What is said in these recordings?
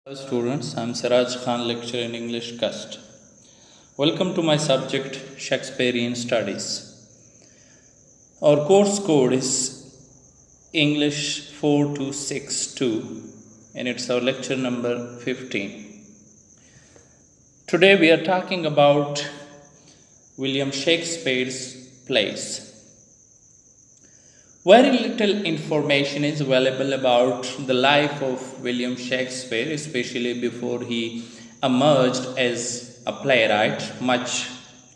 Hello students, I am Siraj Khan, lecturer in English Cust. Welcome to my subject Shakespearean Studies. Our course code is English 4262 and it's our lecture number 15. Today we are talking about William Shakespeare's plays. Very little information is available about the life of William Shakespeare, especially before he emerged as a playwright. Much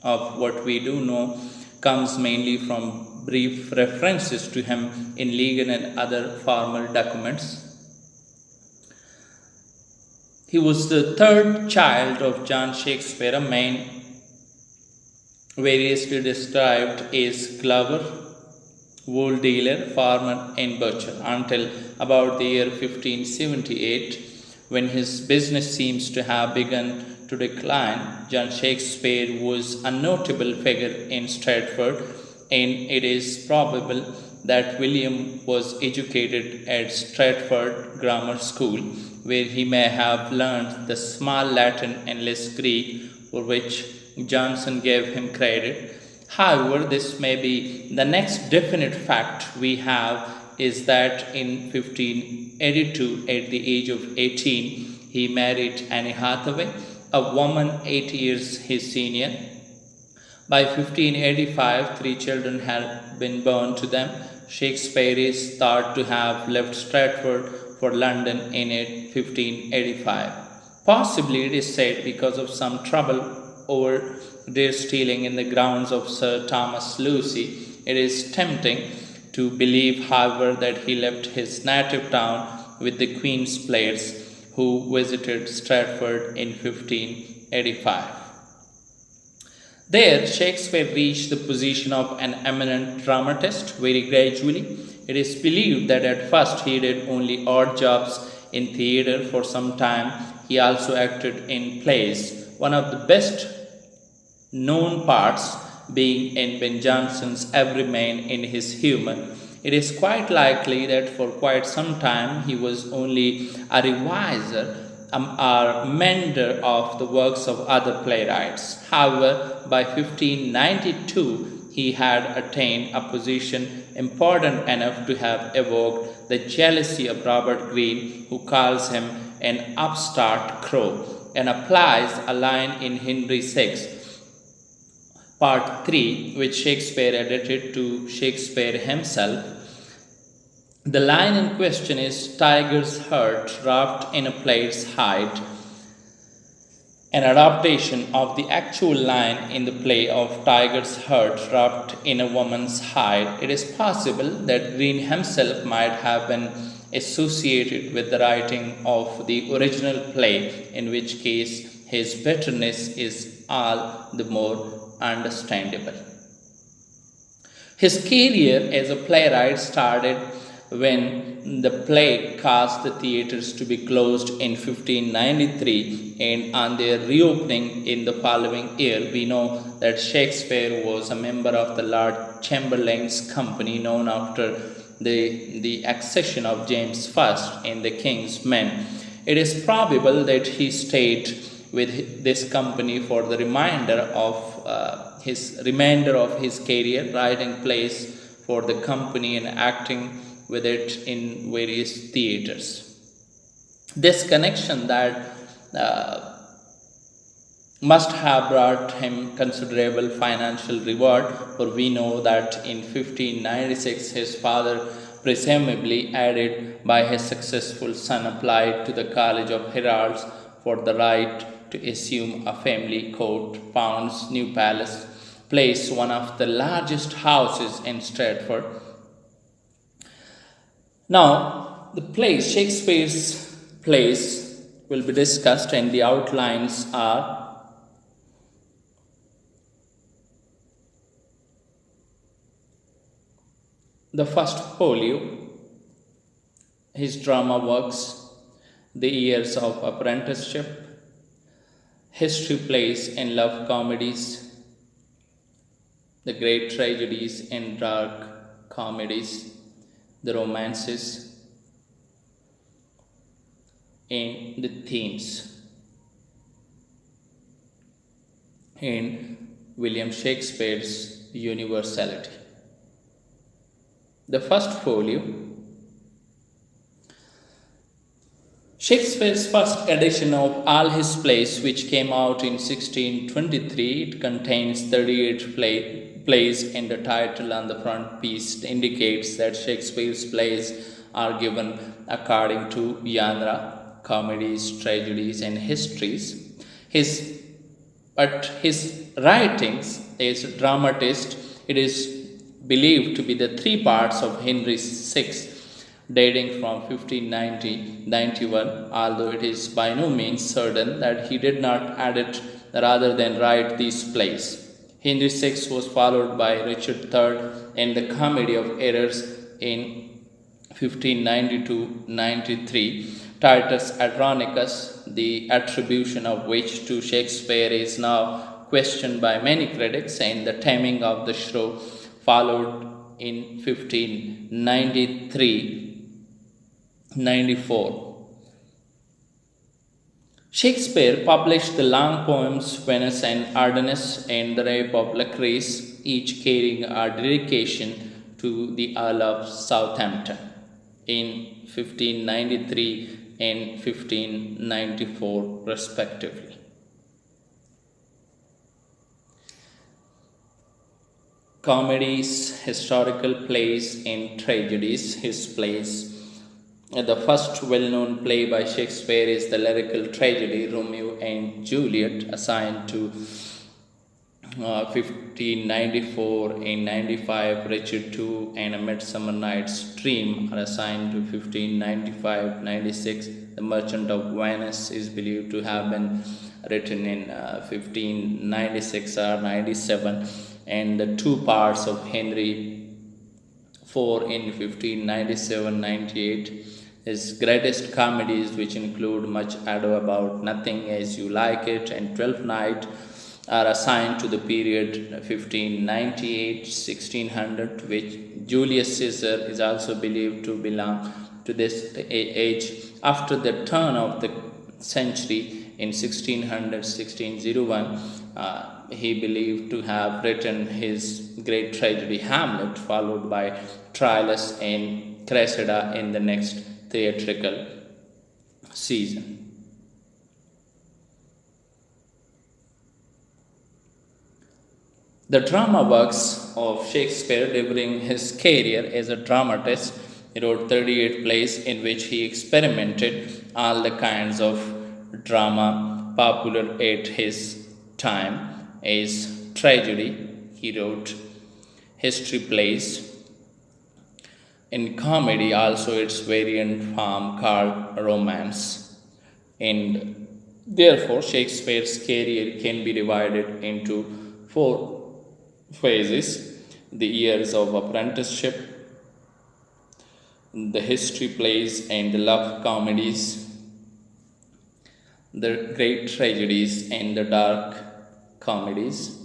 of what we do know comes mainly from brief references to him in legal and other formal documents. He was the third child of John Shakespeare, a man variously described as glover, wool dealer, farmer, and butcher, until about the year 1578, when his business seems to have begun to decline. John Shakespeare was a notable figure in Stratford, and it is probable that William was educated at Stratford Grammar School, where he may have learned the small Latin and less Greek, for which Johnson gave him credit. However, this may be the next definite fact we have is that in 1582, at the age of 18, he married Anne Hathaway, a woman 8 years his senior. By 1585, 3 children had been born to them. Shakespeare is thought to have left Stratford for London in 1585. Possibly, it is said, because of some trouble over deer stealing in the grounds of Sir Thomas Lucy. It is tempting to believe, however, that he left his native town with the Queen's players who visited Stratford in 1585. There, Shakespeare reached the position of an eminent dramatist very gradually. It is believed that at first he did only odd jobs in theatre. For some time, he also acted in plays. One of the best known parts being in Ben Jonson's Everyman in his humour. It is quite likely that for quite some time he was only a reviser or mender of the works of other playwrights. However, by 1592 he had attained a position important enough to have evoked the jealousy of Robert Greene, who calls him an upstart crow and applies a line in Henry VI, Part 3, which Shakespeare edited to Shakespeare himself. The line in question is "Tiger's heart wrapped in a plaid's hide," an adaptation of the actual line in the play of "Tiger's heart wrapped in a woman's hide." It is possible that Greene himself might have been associated with the writing of the original play, in which case his bitterness is all the more understandable. His career as a playwright started when the play caused the theatres to be closed in 1593, and on their reopening in the following year, we know that Shakespeare was a member of the Lord Chamberlain's Company, known after the accession of James I in the King's Men. It is probable that he stayed with this company for the remainder of his career, writing plays for the company and acting with it in various theatres. This connection that must have brought him considerable financial reward, for we know that in 1596 his father, presumably aided by his successful son, applied to the College of Heralds for the right to assume a family court, Pound's New Palace Place, one of the largest houses in Stratford. Now, the plays, Shakespeare's plays, will be discussed, and the outlines are: the first folio, his drama works, the years of Apprenticeship, history plays and love comedies, the great tragedies and dark comedies, the romances, in the themes in William Shakespeare's Universality. The first folio, Shakespeare's first edition of All His Plays, which came out in 1623, it contains 38 plays, and the title on the front piece indicates that Shakespeare's plays are given according to genre, comedies, tragedies, and histories. His writings as a dramatist, it is believed to be the three parts of Henry VI, dating from 1591, although it is by no means certain that he did not edit rather than write these plays. Henry VI was followed by Richard III and the Comedy of Errors in 1592-93. Titus Andronicus, the attribution of which to Shakespeare is now questioned by many critics, and The Taming of the Shrew followed in 1593-94. Shakespeare published the long poems Venus and Ardennes and The Rape of Lucrece, each carrying a dedication to the Earl of Southampton in 1593 and 1594 respectively. Comedies, historical plays, and tragedies. His plays. The first well-known play by Shakespeare is the lyrical tragedy Romeo and Juliet, assigned to 1594 and 95. Richard II and A Midsummer Night's Dream are assigned to 1595-96. The Merchant of Venice is believed to have been written in 1596 or 97, and the two parts of Henry IV in 1597-98. His greatest comedies, which include Much Ado About Nothing, As You Like It, and Twelfth Night, are assigned to the period 1598-1600, which Julius Caesar is also believed to belong to this age. After the turn of the century in 1600-1601, he believed to have written his great tragedy Hamlet, followed by Troilus and Cressida in the next theatrical season. The drama works of Shakespeare during his career as a dramatist. He wrote 38 plays in which he experimented all the kinds of drama popular at his time. As tragedy, he wrote history plays. In comedy, also its variant form called romance. And therefore, Shakespeare's career can be divided into four phases: the years of apprenticeship, the history plays and the love comedies, the great tragedies and the dark comedies,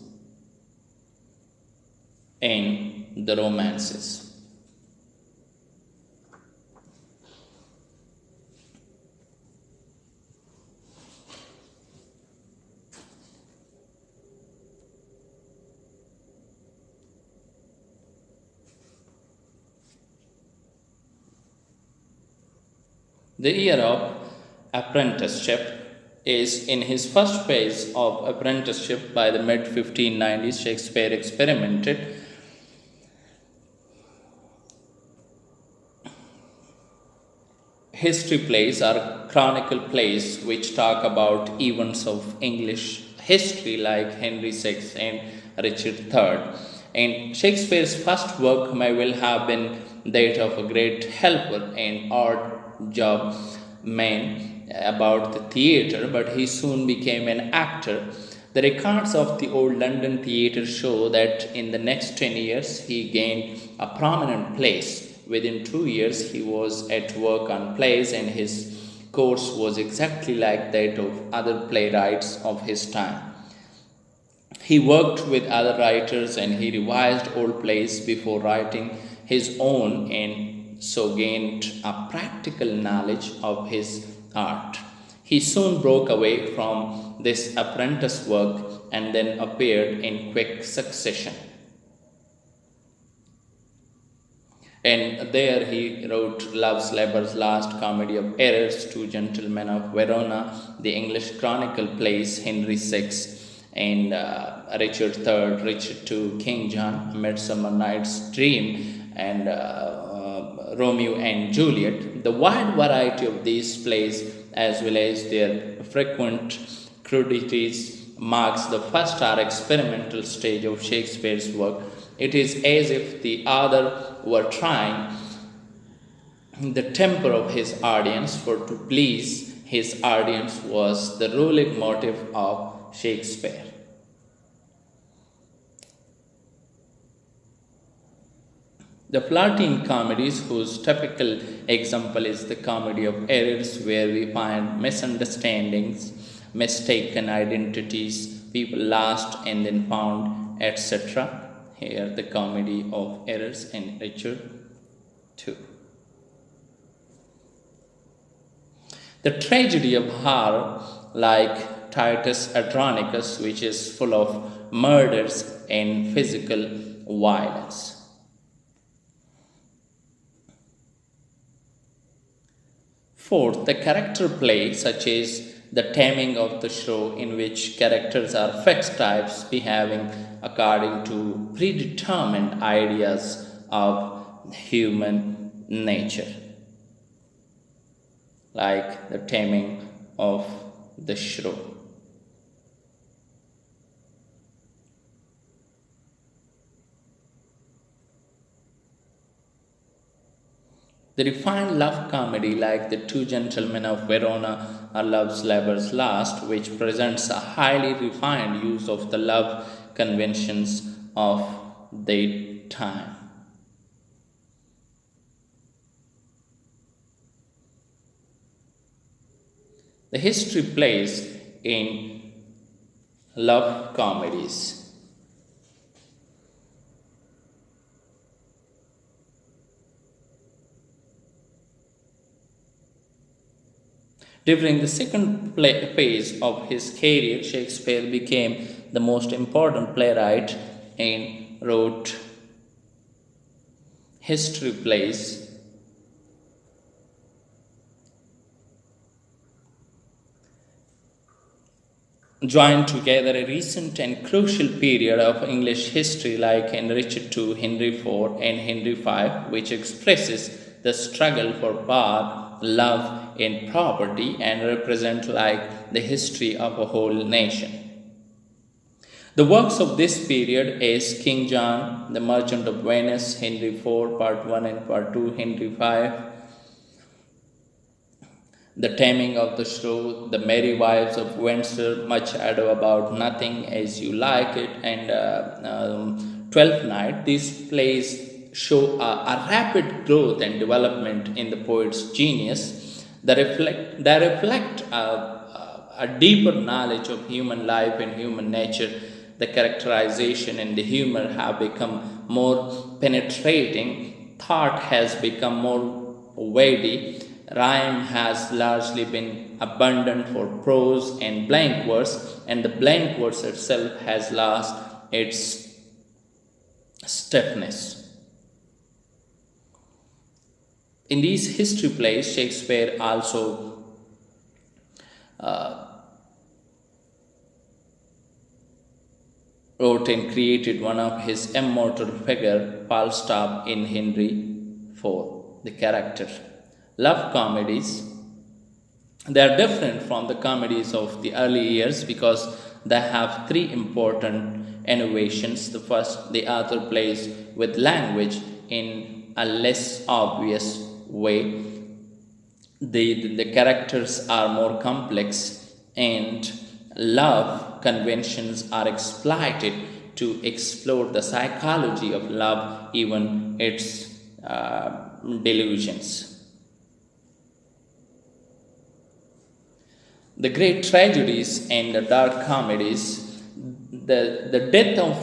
and the romances. The year of apprenticeship is in his first phase of apprenticeship. By the mid 1590s, Shakespeare experimented history plays are chronicle plays which talk about events of English history like Henry VI and Richard III. And Shakespeare's first work may well have been that of a great helper and odd job man about the theatre, but he soon became an actor. The records of the old London theatre show that in the next 10 years he gained a prominent place. Within 2 years he was at work on plays, and his course was exactly like that of other playwrights of his time. He worked with other writers and he revised old plays before writing his own, and so gained a practical knowledge of his art. He soon broke away from this apprentice work and then appeared in quick succession. And there he wrote Love's Labour's Last, Comedy of Errors, Two Gentlemen of Verona, the English Chronicle Plays, Henry VI, and Richard III, Richard II, King John, Midsummer Night's Dream, and Romeo and Juliet. The wide variety of these plays, as well as their frequent crudities, marks the first or experimental stage of Shakespeare's work. It is as if the author were trying the temper of his audience, for to please his audience was the ruling motive of Shakespeare. The Flirting comedies, whose typical example is the Comedy of Errors, where we find misunderstandings, mistaken identities, people lost and then found, etc. Here, the Comedy of Errors in Richard II. The tragedy of horror, like Titus Andronicus, which is full of murders and physical violence. Fourth, the character play, such as The Taming of the Shrew, in which characters are fixed types behaving according to predetermined ideas of human nature, like The Taming of the Shrew. The refined love comedy, like The Two Gentlemen of Verona or Love's Labour's Last, which presents a highly refined use of the love conventions of the time. The history plays in love comedies. During the second phase of his career, Shakespeare became the most important playwright and wrote history plays. Joined together a recent and crucial period of English history like in Richard II, Henry IV, and Henry V, which expresses the struggle for power, love, and property, and represent like the history of a whole nation. The works of this period is King John, The Merchant of Venice, Henry IV, Part 1 and Part 2, Henry V, The Taming of the Shrew, The Merry Wives of Windsor, Much Ado About Nothing, As You Like It, and Twelfth Night. These plays show a rapid growth and development in the poet's genius. They reflect a deeper knowledge of human life and human nature. The characterization and the humor have become more penetrating. Thought has become more weighty. Rhyme has largely been abundant for prose and blank verse, and the blank verse itself has lost its stiffness. In these history plays, Shakespeare also wrote and created one of his immortal figure, Falstaff, in Henry IV, the character. Love comedies, they are different from the comedies of the early years because they have three important innovations. The first, the author plays with language in a less obvious way. The characters are more complex, and love conventions are exploited to explore the psychology of love, even its delusions. The great tragedies and the dark comedies, the death of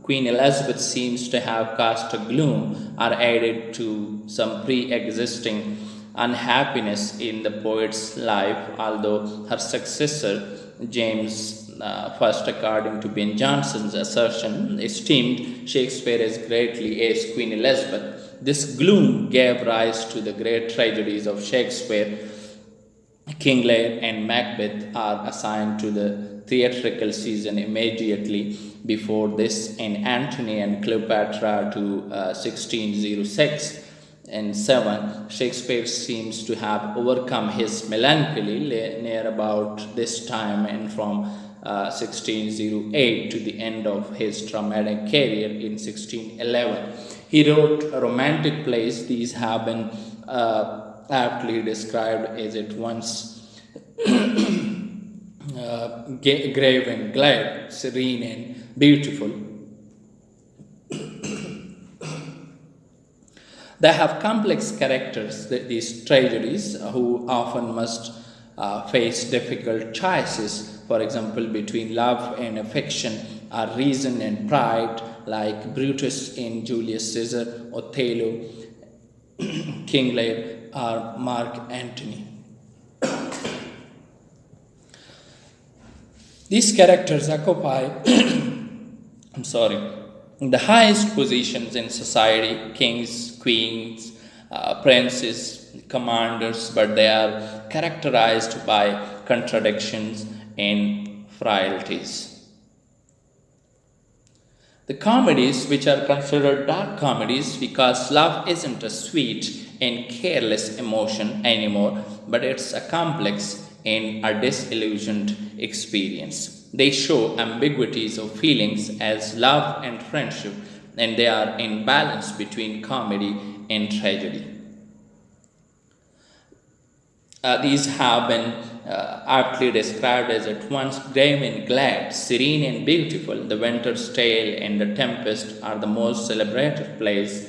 Queen Elizabeth seems to have cast a gloom or added to some pre-existing unhappiness in the poet's life, although her successor, James I, according to Ben Jonson's assertion, esteemed Shakespeare as greatly as Queen Elizabeth. This gloom gave rise to the great tragedies of Shakespeare. King Lear and Macbeth are assigned to the theatrical season immediately before this, and Antony and Cleopatra to 1606 and 7. Shakespeare seems to have overcome his melancholy near about this time, and from 1608 to the end of his dramatic career in 1611. He wrote romantic plays. These have been aptly described as at once grave and glad, serene and beautiful. They have complex characters, these tragedies, who often must face difficult choices, for example, between love and affection, or reason and pride, like Brutus in Julius Caesar, Othello, King Lear, or Mark Antony. These characters occupy, the highest positions in society: kings, queens, princes, commanders, but they are characterized by contradictions and frailties. The comedies, which are considered dark comedies because love isn't a sweet and careless emotion anymore, but it's a complex and a disillusioned experience. They show ambiguities of feelings as love and friendship, and they are in balance between comedy and tragedy. These have been aptly described as at once grave and glad, serene and beautiful. The Winter's Tale and The Tempest are the most celebrated plays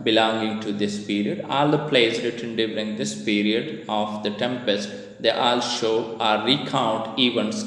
belonging to this period. All the plays written during this period of The Tempest, they all show or recount events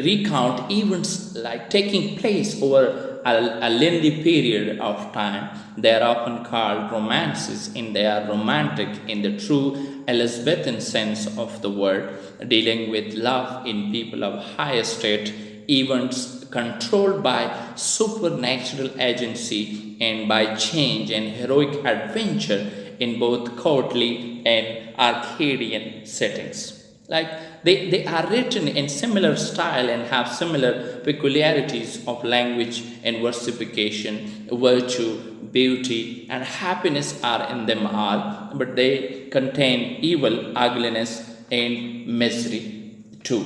recount events like taking place over a lengthy period of time. They are often called romances, and they are romantic in the true Elizabethan sense of the word, dealing with love in people of high estate, events controlled by supernatural agency and by change, and heroic adventure in both courtly and Arcadian settings. Like they are written in similar style and have similar peculiarities of language and versification, virtue, beauty, and happiness are in them all, but they contain evil, ugliness, and misery too.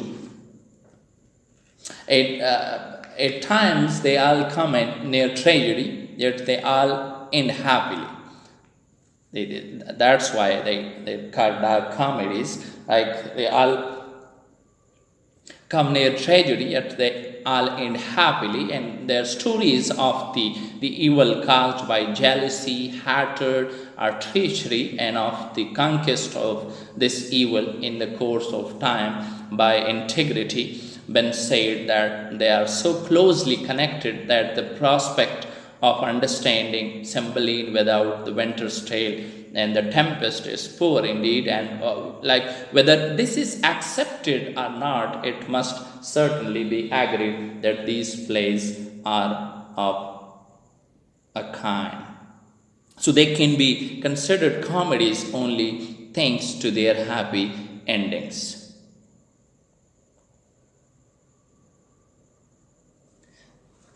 At times they all come in near tragedy, yet they all end happily. That's why they call dark comedies. Like they all come near tragedy, yet they all end happily, and their stories of the evil caused by jealousy, hatred, or treachery, and of the conquest of this evil in the course of time by integrity. Been said that they are so closely connected that the prospect of understanding Cymbeline without the Winter's Tale and the Tempest is poor indeed, and whether this is accepted or not, it must certainly be agreed that these plays are of a kind. So they can be considered comedies only thanks to their happy endings.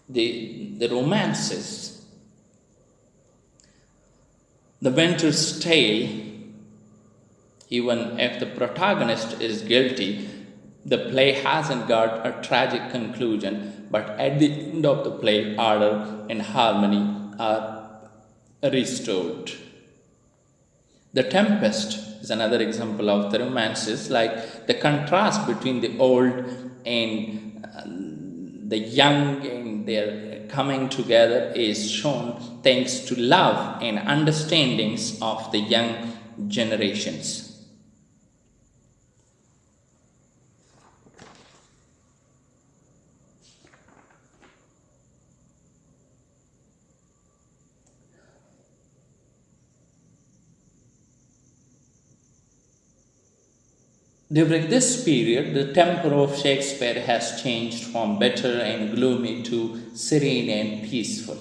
The romances, the Winter's Tale, even if the protagonist is guilty, the play hasn't got a tragic conclusion, but at the end of the play, order and harmony are restored. The Tempest is another example of the romances, like the contrast between the old and the young, and their coming together is shown thanks to love and understandings of the young generations. During this period, the temper of Shakespeare has changed from bitter and gloomy to serene and peaceful.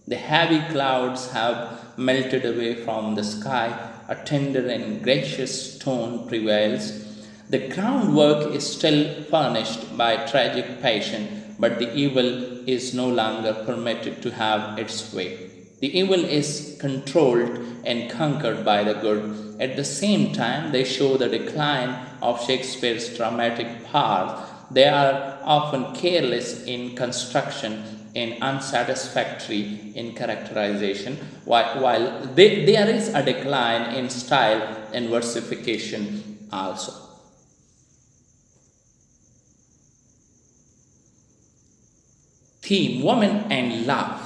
The heavy clouds have melted away from the sky, a tender and gracious tone prevails. The groundwork is still furnished by tragic passion, but the evil is no longer permitted to have its way. The evil is controlled and conquered by the good. At the same time, they show the decline of Shakespeare's dramatic power. They are often careless in construction and unsatisfactory in characterization, while there is a decline in style and versification also. Theme: Woman and Love.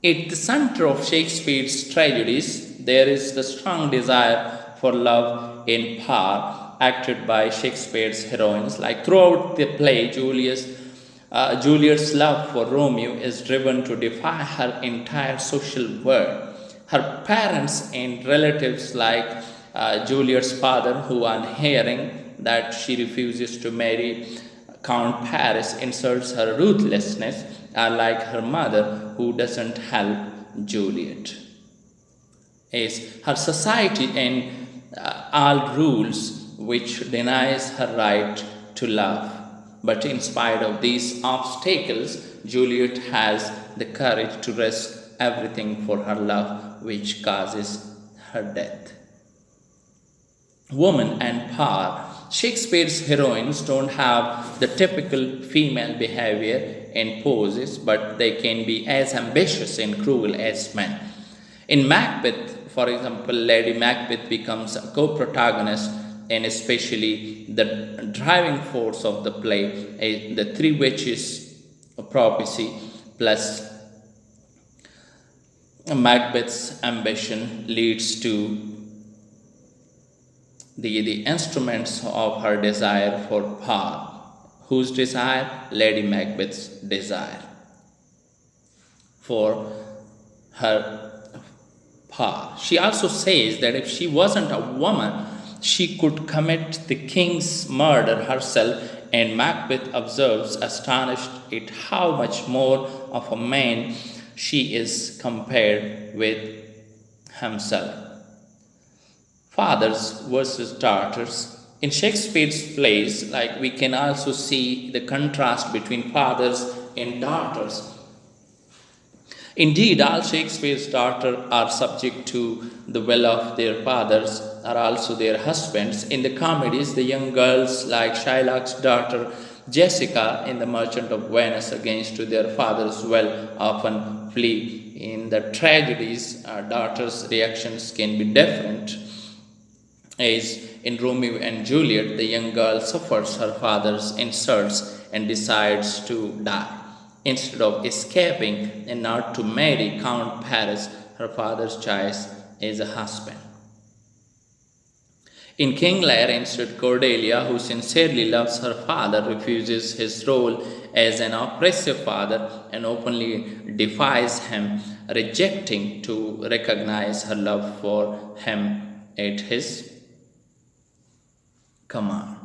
At the center of Shakespeare's tragedies, there is the strong desire for love and power, acted by Shakespeare's heroines. Like throughout the play, Juliet's love for Romeo is driven to defy her entire social world. Her parents and relatives, like Juliet's father, who, on hearing that she refuses to marry Count Paris, insults her ruthlessness, are like her mother, who doesn't help Juliet. Is her society and all rules which denies her right to love. But in spite of these obstacles, Juliet has the courage to risk everything for her love, which causes her death. Woman and power. Shakespeare's heroines don't have the typical female behavior and poses, but they can be as ambitious and cruel as men. In Macbeth, for example, Lady Macbeth becomes a co protagonist, and especially the driving force of the play, the three witches prophecy plus Macbeth's ambition leads to the instruments of her desire for power. Whose desire? Lady Macbeth's desire for her power. She also says that if she wasn't a woman, she could commit the king's murder herself, and Macbeth observes, astonished at how much more of a man she is compared with himself. Fathers versus daughters. In Shakespeare's plays, like we can also see the contrast between fathers and daughters. Indeed, all Shakespeare's daughters are subject to the will of their fathers, are also their husbands. In the comedies, the young girls like Shylock's daughter Jessica in The Merchant of Venice against to their father's will often flee. In the tragedies, daughters' reactions can be different. As in Romeo and Juliet, the young girl suffers her father's insults and decides to die. Instead of escaping and not to marry Count Paris, her father's choice is a husband. In King Lear, instead, Cordelia, who sincerely loves her father, refuses his role as an oppressive father and openly defies him, rejecting to recognize her love for him at his command.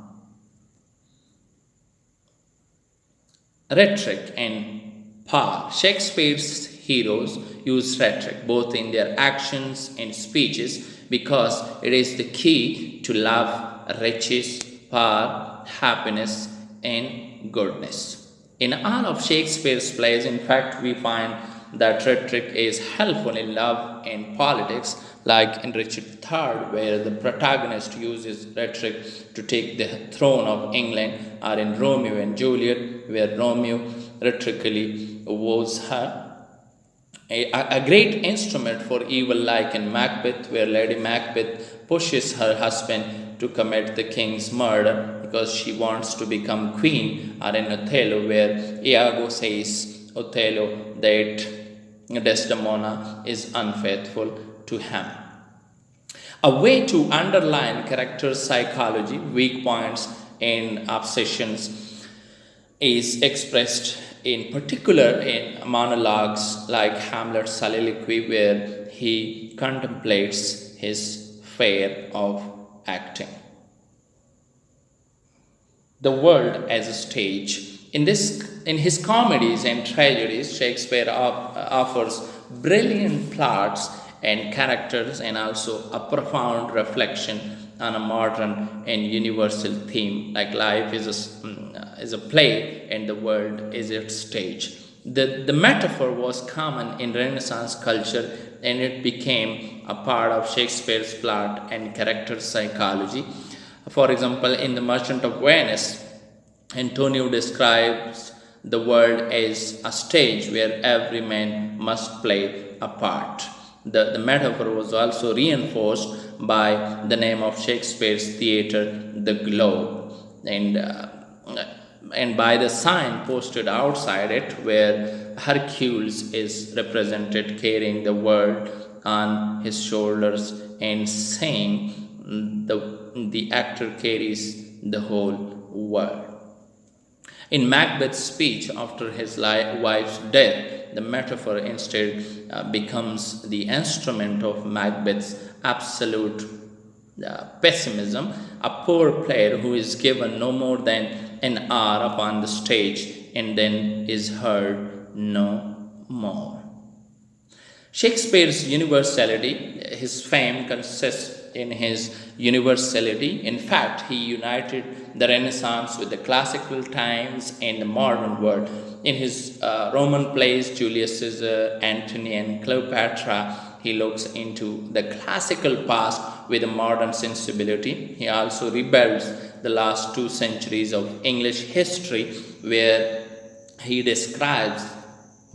Rhetoric and power. Shakespeare's heroes use rhetoric both in their actions and speeches because it is the key to love, riches, power, happiness, and goodness. In all of Shakespeare's plays, in fact, we find that rhetoric is helpful in love and politics, like in Richard III, where the protagonist uses rhetoric to take the throne of England, or in Romeo and Juliet, where Romeo rhetorically woos her. A great instrument for evil, like in Macbeth, where Lady Macbeth pushes her husband to commit the king's murder because she wants to become queen, or in Othello, where Iago says Othello that Desdemona is unfaithful to him. A way to underline character psychology, weak points, and obsessions is expressed in particular in monologues like Hamlet's soliloquy, where he contemplates his fear of acting. the world as a stage. In his comedies and tragedies, Shakespeare offers brilliant plots and characters, and also a profound reflection on a modern and universal theme like life is a play and the world is its stage. The metaphor was common in Renaissance culture, and it became a part of Shakespeare's plot and character psychology. For example, in The Merchant of Venice, Antonio describes the world as a stage where every man must play a part. The metaphor was also reinforced by the name of Shakespeare's theatre, the Globe, and by the sign posted outside it, where Hercules is represented carrying the world on his shoulders and saying the actor carries the whole world. In Macbeth's speech after his wife's death, the metaphor instead becomes the instrument of Macbeth's absolute pessimism, a poor player who is given no more than an hour upon the stage and then is heard no more. Shakespeare's universality, his fame consists in his universality. In fact, he united the Renaissance with the classical times and the modern world. In his Roman plays, Julius Caesar, Antony, and Cleopatra, he looks into the classical past with a modern sensibility. He also rebuilds the last 2 centuries of English history, where he describes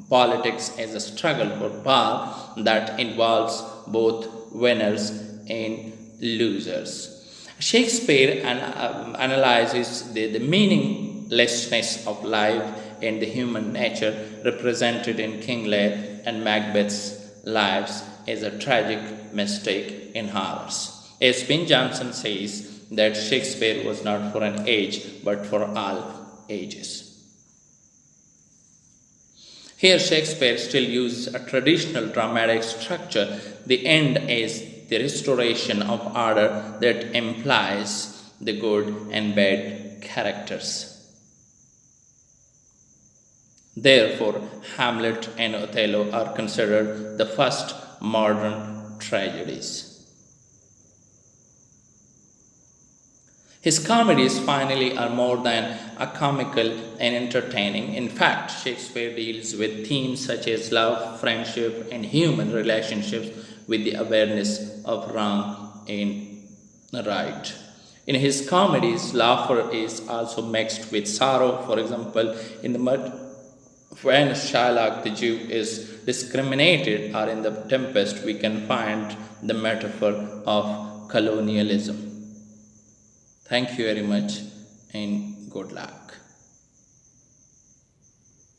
politics as a struggle for power that involves both winners and losers. Shakespeare analyzes the meaninglessness of life and the human nature represented in King Lear and Macbeth's lives as a tragic mistake in horrors. As Ben Jonson says, that Shakespeare was not for an age but for all ages. Here, Shakespeare still uses a traditional dramatic structure. The end is the restoration of order that implies the good and bad characters. Therefore, Hamlet and Othello are considered the first modern tragedies. His comedies finally are more than a comical and entertaining. In fact, Shakespeare deals with themes such as love, friendship, and human relationships with the awareness of wrong and right. In his comedies, laughter is also mixed with sorrow. For example, in the when Shylock the Jew is discriminated, or in The Tempest, we can find the metaphor of colonialism. Thank you very much and good luck.